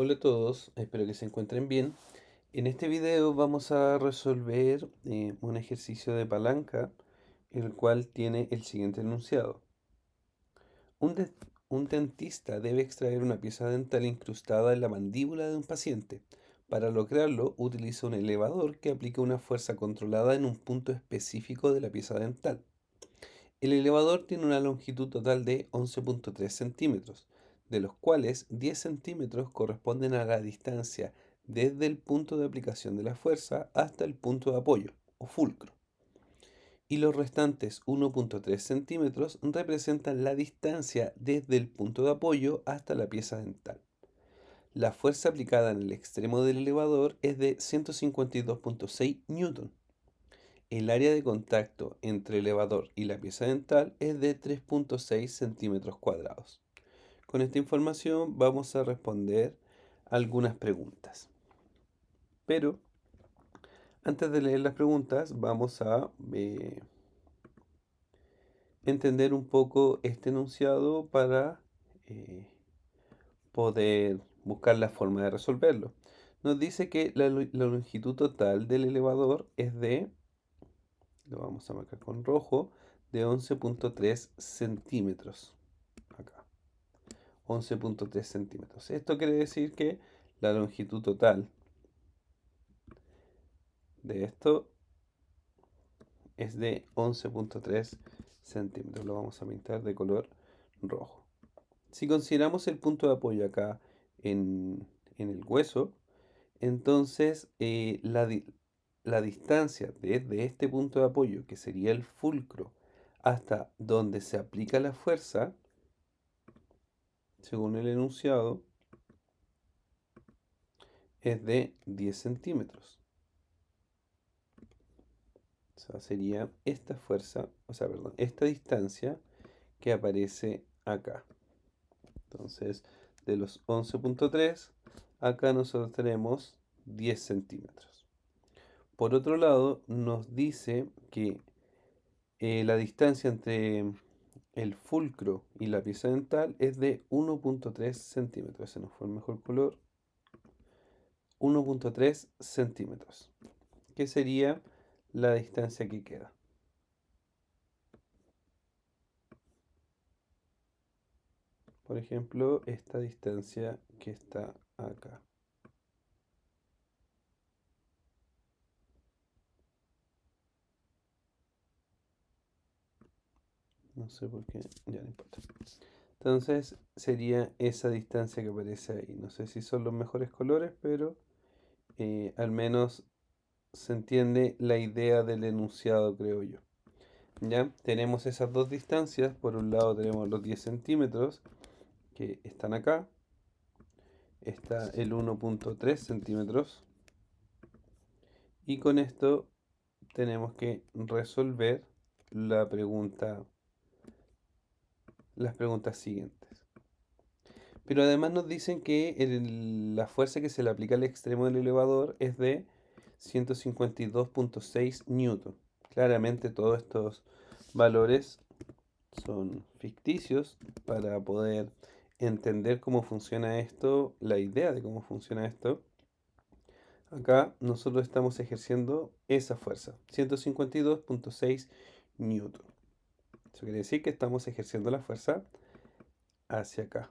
Hola a todos, espero que se encuentren bien. En este video vamos a resolver un ejercicio de palanca, el cual tiene el siguiente enunciado. Un, de- un dentista debe extraer una pieza dental incrustada en la mandíbula de un paciente. Para lograrlo, utiliza un elevador que aplica una fuerza controlada en un punto específico de la pieza dental. El elevador tiene una longitud total de 11,3 centímetros, de los cuales 10 centímetros corresponden a la distancia desde el punto de aplicación de la fuerza hasta el punto de apoyo, o fulcro, y los restantes 1,3 centímetros representan la distancia desde el punto de apoyo hasta la pieza dental. La fuerza aplicada en el extremo del elevador es de 152,6 newton. El área de contacto entre el elevador y la pieza dental es de 3,6 centímetros cuadrados. Con esta información vamos a responder algunas preguntas. Pero antes de leer las preguntas vamos a entender un poco este enunciado para eh, poder buscar la forma de resolverlo. Nos dice que la longitud total del elevador es de, lo vamos a marcar con rojo, de 11,3 centímetros. Acá, 11,3 centímetros. Esto quiere decir que la longitud total de esto es de 11,3 centímetros. Lo vamos a pintar de color rojo. Si consideramos el punto de apoyo acá en el hueso, entonces la distancia desde este punto de apoyo, que sería el fulcro, hasta donde se aplica la fuerza, según el enunciado, es de 10 centímetros. O sea, sería esta fuerza, o sea, perdón, esta distancia que aparece acá. Entonces, de los 11,3, acá nosotros tenemos 10 centímetros. Por otro lado, nos dice que la distancia entre el fulcro y la pieza dental es de 1,3 centímetros. Ese nos fue el mejor color. 1,3 centímetros. ¿Qué sería la distancia que queda? Por ejemplo, esta distancia que está acá. No sé por qué, ya no importa. Entonces sería esa distancia que aparece ahí. No sé si son los mejores colores, pero al menos se entiende la idea del enunciado, creo yo. ¿Ya? Tenemos esas dos distancias. Por un lado tenemos los 10 centímetros que están acá. Está el 1,3 centímetros. Y con esto tenemos que resolver la pregunta, las preguntas siguientes. Pero además nos dicen que la fuerza que se le aplica al extremo del elevador es de 152,6 newton. Claramente todos estos valores son ficticios para poder entender cómo funciona esto, la idea de cómo funciona esto. Acá nosotros estamos ejerciendo esa fuerza, 152,6 newton. Eso quiere decir que estamos ejerciendo la fuerza hacia acá.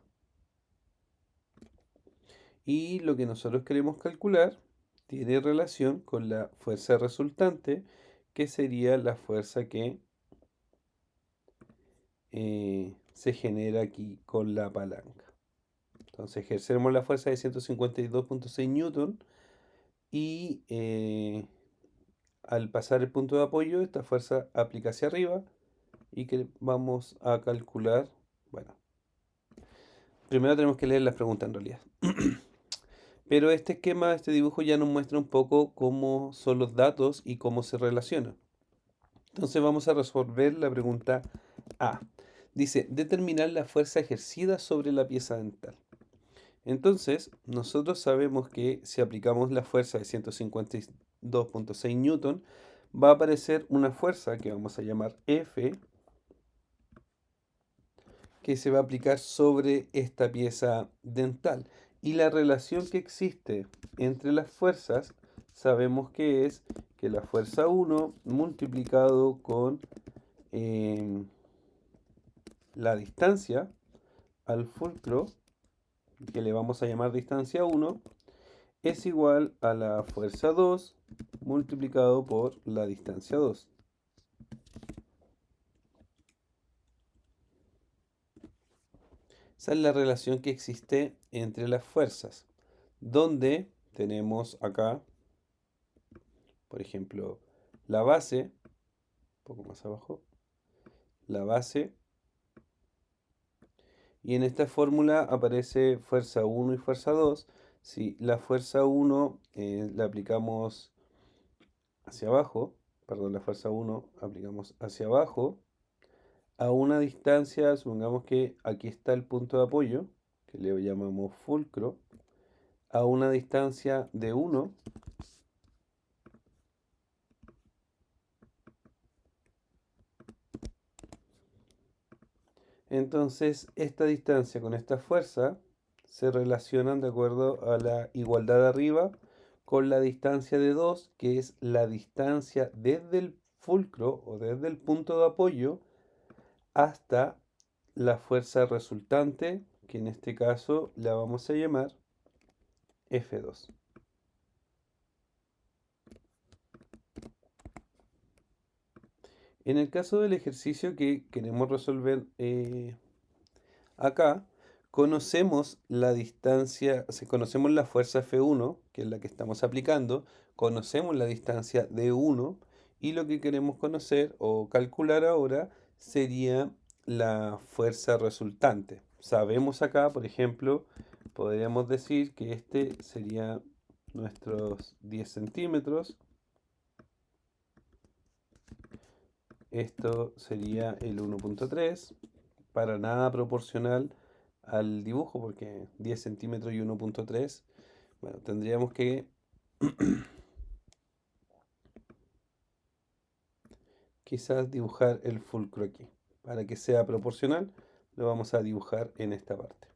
Y lo que nosotros queremos calcular tiene relación con la fuerza resultante, que sería la fuerza que se genera aquí con la palanca. Entonces ejercemos la fuerza de 152,6 newton y al pasar el punto de apoyo, esta fuerza aplica hacia arriba y que vamos a calcular, bueno, primero tenemos que leer las preguntas en realidad. Pero este esquema, este dibujo ya nos muestra un poco cómo son los datos y cómo se relacionan. Entonces vamos a resolver la pregunta A. Dice, determinar la fuerza ejercida sobre la pieza dental. Entonces, nosotros sabemos que si aplicamos la fuerza de 152,6 newton, va a aparecer una fuerza que vamos a llamar F, que se va a aplicar sobre esta pieza dental. Y la relación que existe entre las fuerzas, sabemos que es que la fuerza 1 multiplicado con em, la distancia al fulcro, que le vamos a llamar distancia 1, es igual a la fuerza 2 multiplicado por la distancia 2. Esa es la relación que existe entre las fuerzas, donde tenemos acá, por ejemplo, la base, un poco más abajo, la base, y en esta fórmula aparece fuerza 1 y fuerza 2. Si la fuerza 1 la aplicamos hacia abajo, perdón, la fuerza 1 aplicamos hacia abajo, a una distancia, supongamos que aquí está el punto de apoyo, que le llamamos fulcro, a una distancia de 1, entonces esta distancia con esta fuerza se relacionan de acuerdo a la igualdad de arriba con la distancia de 2, que es la distancia desde el fulcro o desde el punto de apoyo hasta la fuerza resultante, que en este caso la vamos a llamar F2. En el caso del ejercicio que queremos resolver acá, conocemos la distancia, o sea, conocemos la fuerza F1, que es la que estamos aplicando, conocemos la distancia D1 y lo que queremos conocer o calcular ahora sería la fuerza resultante. Sabemos acá, por ejemplo, podríamos decir que este sería nuestros 10 centímetros. Esto sería el 1.3, para nada proporcional al dibujo, porque 10 centímetros y 1.3, bueno, tendríamos que quizás dibujar el fulcro aquí. Para que sea proporcional, lo vamos a dibujar en esta parte.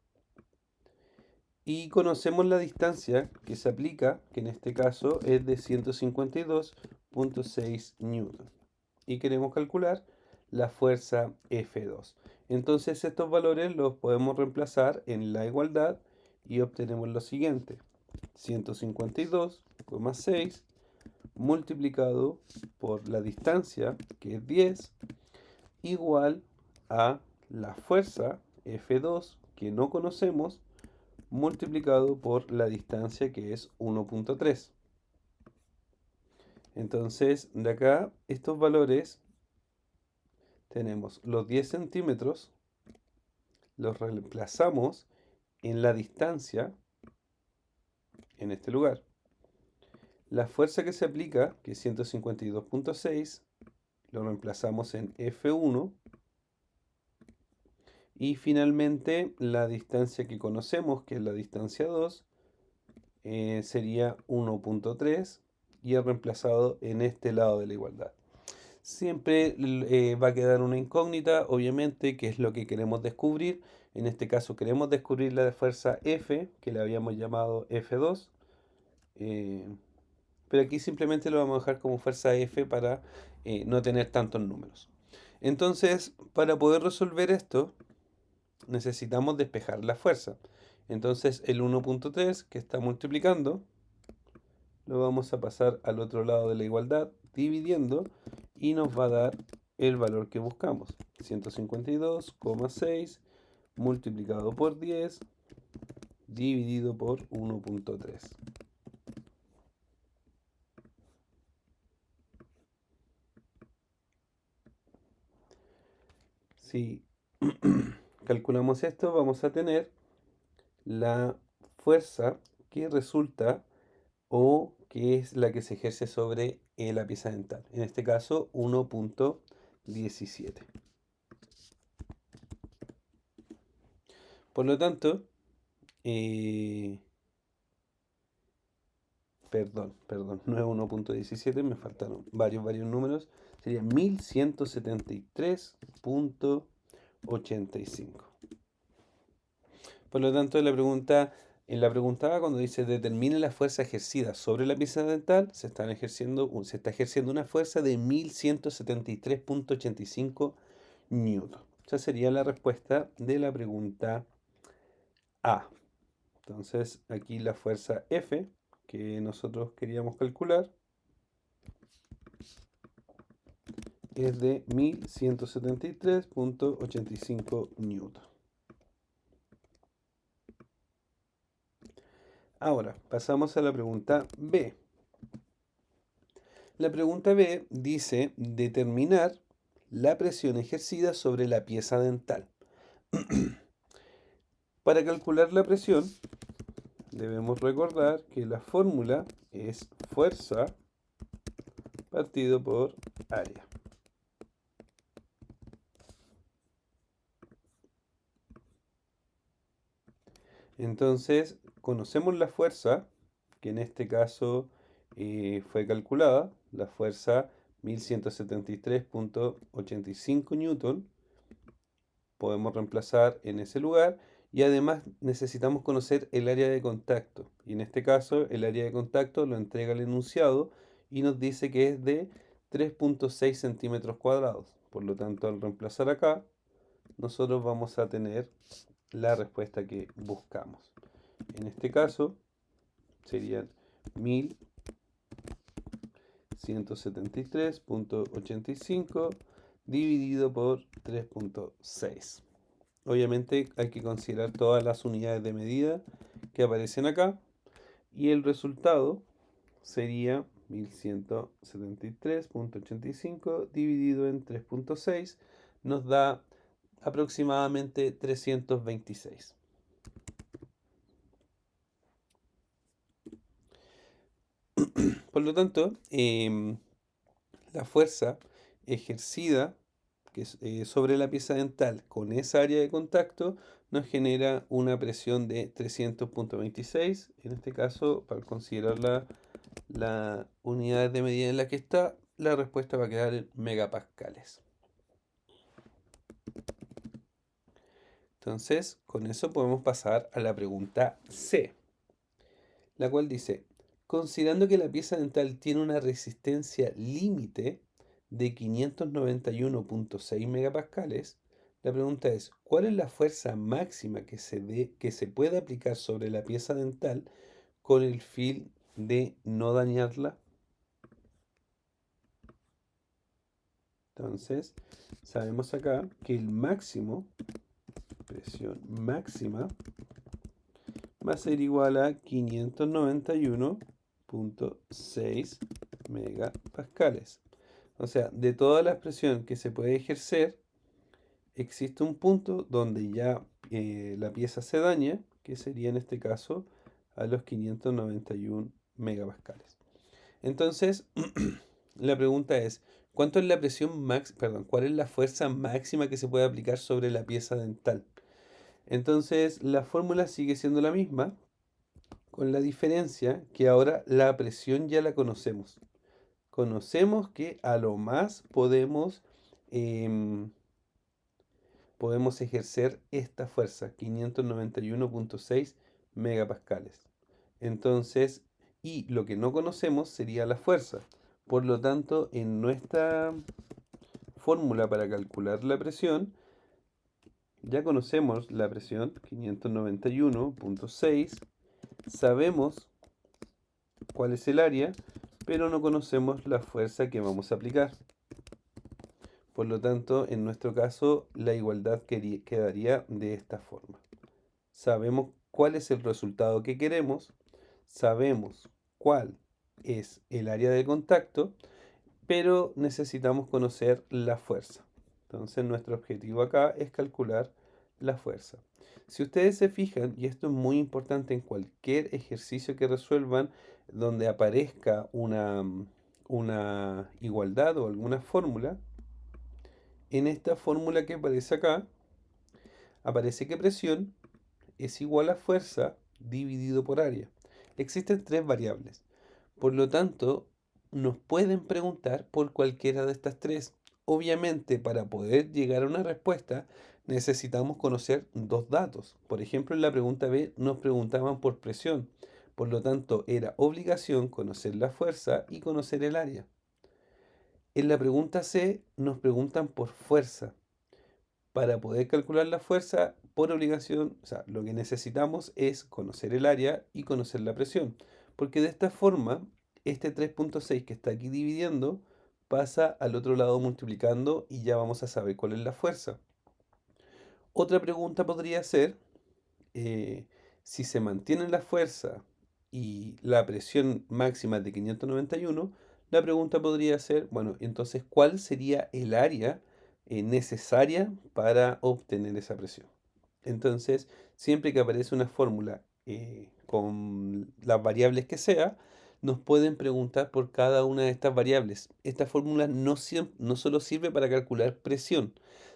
Y conocemos la distancia que se aplica, que en este caso es de 152.6 newton. Y queremos calcular la fuerza F2. Entonces estos valores los podemos reemplazar en la igualdad y obtenemos lo siguiente. 152,6 multiplicado por la distancia, que es 10, igual a la fuerza F2, que no conocemos, multiplicado por la distancia, que es 1.3. Entonces, de acá, estos valores, tenemos los 10 centímetros, los reemplazamos en la distancia, en este lugar. La fuerza que se aplica, que es 152.6, lo reemplazamos en F1. Y finalmente, la distancia que conocemos, que es la distancia 2, sería 1.3 y es reemplazado en este lado de la igualdad. Siempre va a quedar una incógnita, obviamente, que es lo que queremos descubrir. En este caso queremos descubrir la fuerza F, que le habíamos llamado F2. eh, pero aquí simplemente lo vamos a dejar como fuerza F para no tener tantos números. Entonces, para poder resolver esto, necesitamos despejar la fuerza. Entonces, el 1.3 que está multiplicando, lo vamos a pasar al otro lado de la igualdad, dividiendo, y nos va a dar el valor que buscamos. 152,6 multiplicado por 10 dividido por 1.3. Si calculamos esto, vamos a tener la fuerza que resulta o que es la que se ejerce sobre la pieza dental. En este caso, 1.17. Por lo tanto, eh, perdón, no es 1.17, me faltaron varios números. Sería 1173.85. Por lo tanto, la pregunta En la pregunta A, cuando dice determine la fuerza ejercida sobre la pieza dental, se está ejerciendo una fuerza de 1173,85 newton. Esa sería la respuesta de la pregunta A. Entonces, aquí la fuerza F que nosotros queríamos calcular es de 1173,85 newton. Ahora, pasamos a la pregunta B. La pregunta B dice determinar la presión ejercida sobre la pieza dental. Para calcular la presión, debemos recordar que la fórmula es fuerza partido por área. Entonces, conocemos la fuerza, que en este caso fue calculada, la fuerza 1173,85 newton. Podemos reemplazar en ese lugar y además necesitamos conocer el área de contacto. Y en este caso, el área de contacto lo entrega el enunciado y nos dice que es de 3,6 centímetros cuadrados. Por lo tanto, al reemplazar acá, nosotros vamos a tener la respuesta que buscamos. En este caso serían 1173,85 dividido por 3,6. Obviamente hay que considerar todas las unidades de medida que aparecen acá y el resultado sería 1173,85 dividido en 3,6 nos da aproximadamente 326. Por lo tanto, la fuerza ejercida sobre la pieza dental con esa área de contacto nos genera una presión de 300,26. En este caso, para considerar la unidad de medida en la que está, la respuesta va a quedar en megapascales. Entonces, con eso podemos pasar a la pregunta C, la cual dice, considerando que la pieza dental tiene una resistencia límite de 591,6 megapascales, la pregunta es, ¿cuál es la fuerza máxima que se puede aplicar sobre la pieza dental con el fin de no dañarla? Entonces, sabemos acá que el máximo, presión máxima, va a ser igual a 591,6 megapascales. O sea, de toda la presión que se puede ejercer, existe un punto donde ya la pieza se daña, que sería en este caso a los 591 megapascales. Entonces, la pregunta es, ¿cuánto es la presión cuál es la fuerza máxima que se puede aplicar sobre la pieza dental? Entonces, la fórmula sigue siendo la misma, con la diferencia que ahora la presión ya la conocemos. Conocemos que a lo más podemos ejercer esta fuerza, 591,6 megapascales. Entonces, y lo que no conocemos sería la fuerza. Por lo tanto, en nuestra fórmula para calcular la presión, ya conocemos la presión, 591,6, sabemos cuál es el área, pero no conocemos la fuerza que vamos a aplicar. Por lo tanto, en nuestro caso, la igualdad quedaría de esta forma. Sabemos cuál es el resultado que queremos, sabemos cuál es el área de contacto, pero necesitamos conocer la fuerza. Entonces, nuestro objetivo acá es calcular la fuerza. Si ustedes se fijan, y esto es muy importante en cualquier ejercicio que resuelvan, donde aparezca una igualdad o alguna fórmula, en esta fórmula que aparece acá, aparece que presión es igual a fuerza dividido por área. Existen tres variables. Por lo tanto, nos pueden preguntar por cualquiera de estas tres. Obviamente, para poder llegar a una respuesta, necesitamos conocer dos datos. Por ejemplo, en la pregunta B nos preguntaban por presión. Por lo tanto, era obligación conocer la fuerza y conocer el área. En la pregunta C nos preguntan por fuerza. Para poder calcular la fuerza, por obligación, o sea, lo que necesitamos es conocer el área y conocer la presión. Porque de esta forma, este 3,6 que está aquí dividiendo pasa al otro lado multiplicando y ya vamos a saber cuál es la fuerza. Otra pregunta podría ser, eh, si se mantiene la fuerza y la presión máxima es de 591, la pregunta podría ser, bueno, entonces, ¿cuál sería el área necesaria para obtener esa presión? Entonces, siempre que aparece una fórmula con las variables que sea, nos pueden preguntar por cada una de estas variables. Esta fórmula no solo sirve para calcular presión,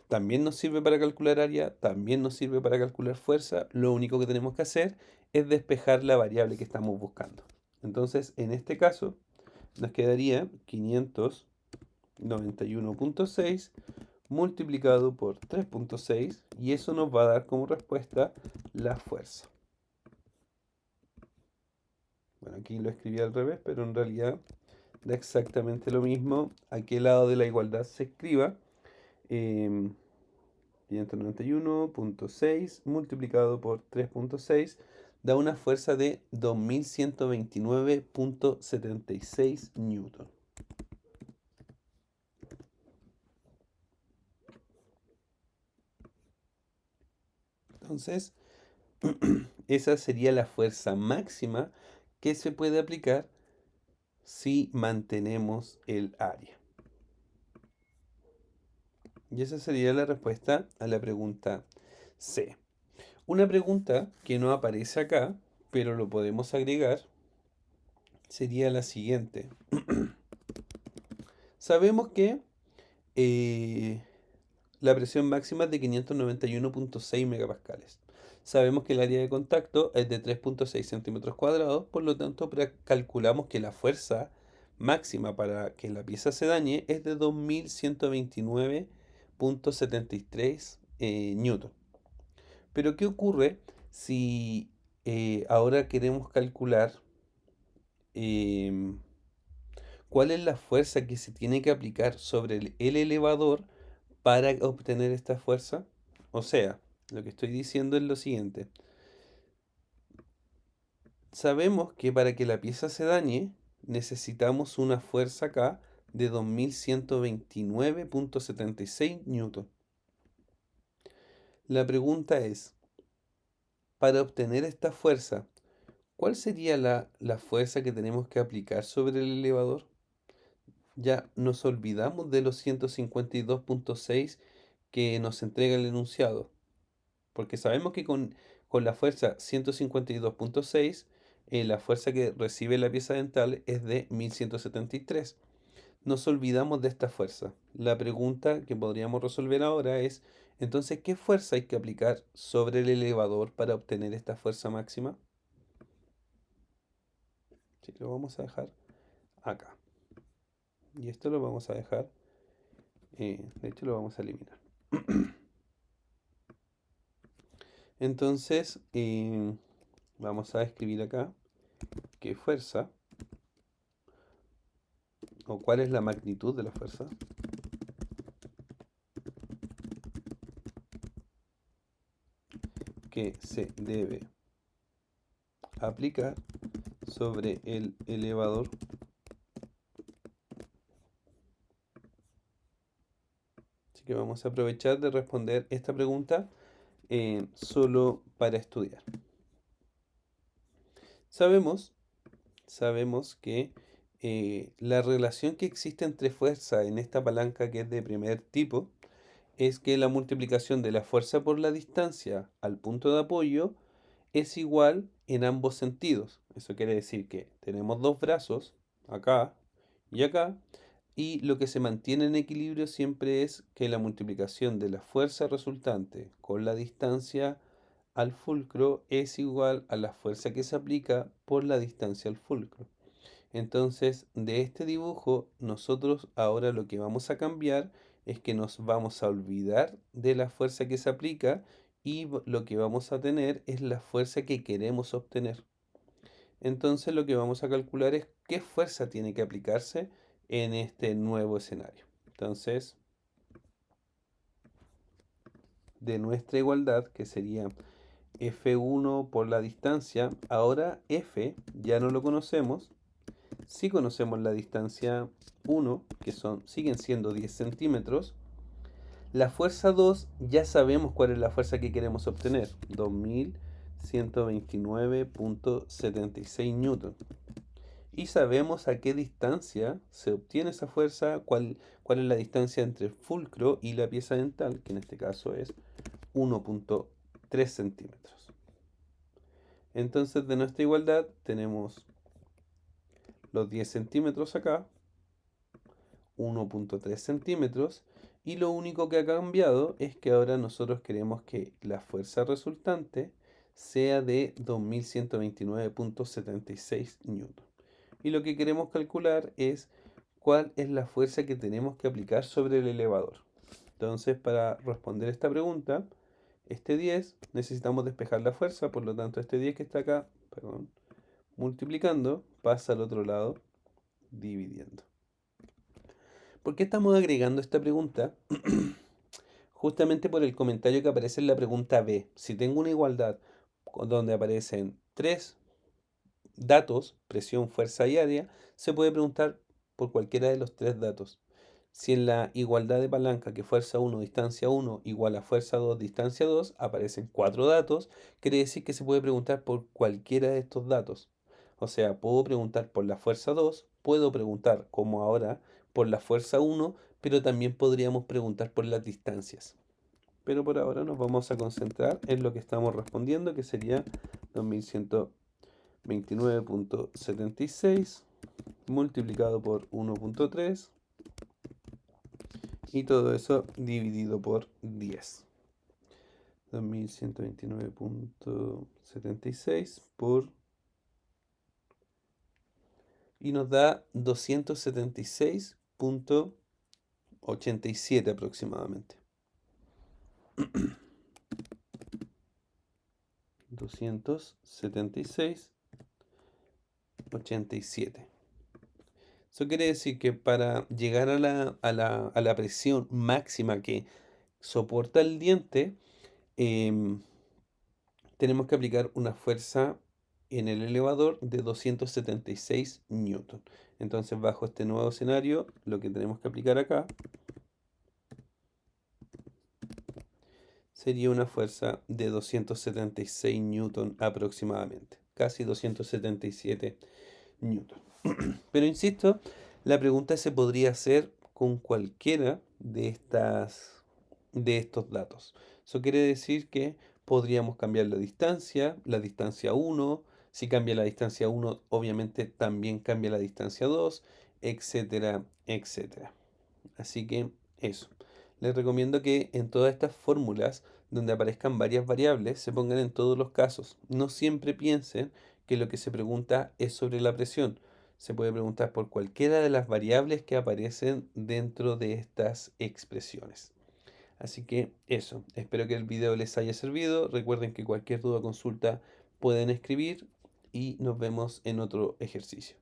también nos sirve para calcular área, también nos sirve para calcular fuerza. Lo único que tenemos que hacer es despejar la variable que estamos buscando. Entonces, en este caso, nos quedaría 591,6 multiplicado por 3,6 y eso nos va a dar como respuesta la fuerza. Bueno, aquí lo escribí al revés, pero en realidad da exactamente lo mismo. A qué lado de la igualdad se escriba. 591,6 multiplicado por 3,6 da una fuerza de 2129,76 newton. Entonces, esa sería la fuerza máxima que se puede aplicar si mantenemos el área. Y esa sería la respuesta a la pregunta C. Una pregunta que no aparece acá, pero lo podemos agregar, sería la siguiente. Sabemos que la presión máxima es de 591,6 megapascales. Sabemos que el área de contacto es de 3,6 centímetros cuadrados, por lo tanto calculamos que la fuerza máxima para que la pieza se dañe es de 2129,73 newton. Pero ¿qué ocurre si ahora queremos calcular em, cuál es la fuerza que se tiene que aplicar sobre el elevador para obtener esta fuerza? O sea, lo que estoy diciendo es lo siguiente. Sabemos que para que la pieza se dañe, necesitamos una fuerza acá de 2129,76 newton. La pregunta es, para obtener esta fuerza, ¿cuál sería la fuerza que tenemos que aplicar sobre el elevador? Ya nos olvidamos de los 152,6 que nos entrega el enunciado, porque sabemos que con la fuerza 152,6, la fuerza que recibe la pieza dental es de 1173. Nos olvidamos de esta fuerza. La pregunta que podríamos resolver ahora es, entonces, ¿qué fuerza hay que aplicar sobre el elevador para obtener esta fuerza máxima? Sí, lo vamos a dejar acá. Y esto lo vamos a dejar, de hecho lo vamos a eliminar. Entonces, vamos a escribir acá qué fuerza o cuál es la magnitud de la fuerza que se debe aplicar sobre el elevador Así que vamos a aprovechar de responder esta pregunta solo para estudiar. Sabemos, sabemos que la relación que existe entre fuerza en esta palanca que es de primer tipo es que la multiplicación de la fuerza por la distancia al punto de apoyo es igual en ambos sentidos. Eso quiere decir que tenemos dos brazos, acá y acá, y lo que se mantiene en equilibrio siempre es que la multiplicación de la fuerza resultante con la distancia al fulcro es igual a la fuerza que se aplica por la distancia al fulcro. Entonces, de este dibujo, nosotros ahora lo que vamos a cambiar es que nos vamos a olvidar de la fuerza que se aplica y lo que vamos a tener es la fuerza que queremos obtener. Entonces lo que vamos a calcular es qué fuerza tiene que aplicarse en este nuevo escenario. Entonces, de nuestra igualdad, que sería F1 por la distancia, ahora F ya no lo conocemos. Sí conocemos la distancia 1, que siguen siendo 10 centímetros. La fuerza 2 ya sabemos cuál es la fuerza que queremos obtener, 2129.76 newton. Y sabemos a qué distancia se obtiene esa fuerza, cuál es la distancia entre el fulcro y la pieza dental, que en este caso es 1.3 centímetros. Entonces de nuestra igualdad tenemos los 10 centímetros acá, 1.3 centímetros, y lo único que ha cambiado es que ahora nosotros queremos que la fuerza resultante sea de 2129.76 newton. Y lo que queremos calcular es cuál es la fuerza que tenemos que aplicar sobre el elevador. Entonces, para responder esta pregunta, este 10 necesitamos despejar la fuerza, por lo tanto este 10 que está acá, perdón, multiplicando, pasa al otro lado, dividiendo. ¿Por qué estamos agregando esta pregunta? Justamente por el comentario que aparece en la pregunta B. Si tengo una igualdad donde aparecen tres datos, presión, fuerza y área, se puede preguntar por cualquiera de los tres datos. Si en la igualdad de palanca que fuerza 1, distancia 1 igual a fuerza 2, distancia 2, aparecen cuatro datos, quiere decir que se puede preguntar por cualquiera de estos datos. O sea, puedo preguntar por la fuerza 2, puedo preguntar, como ahora, por la fuerza 1, pero también podríamos preguntar por las distancias. Pero por ahora nos vamos a concentrar en lo que estamos respondiendo, que sería 2129.76 multiplicado por 1.3 y todo eso dividido por 10. 2129.76 por... y nos da 276.87 aproximadamente. 276.87. Eso quiere decir que para llegar a la presión máxima que soporta el diente, tenemos que aplicar una fuerza en el elevador de 276 newton. Entonces, bajo este nuevo escenario, lo que tenemos que aplicar acá sería una fuerza de 276 newton aproximadamente, casi 277 newton. Pero insisto, la pregunta se podría hacer con cualquiera de estos datos. Eso quiere decir que podríamos cambiar la distancia 1, si cambia la distancia 1, obviamente también cambia la distancia 2, etcétera, etcétera. Así que eso. Les recomiendo que en todas estas fórmulas donde aparezcan varias variables se pongan en todos los casos. No siempre piensen que lo que se pregunta es sobre la presión. Se puede preguntar por cualquiera de las variables que aparecen dentro de estas expresiones. Así que eso, espero que el video les haya servido. Recuerden que cualquier duda o consulta pueden escribir y nos vemos en otro ejercicio.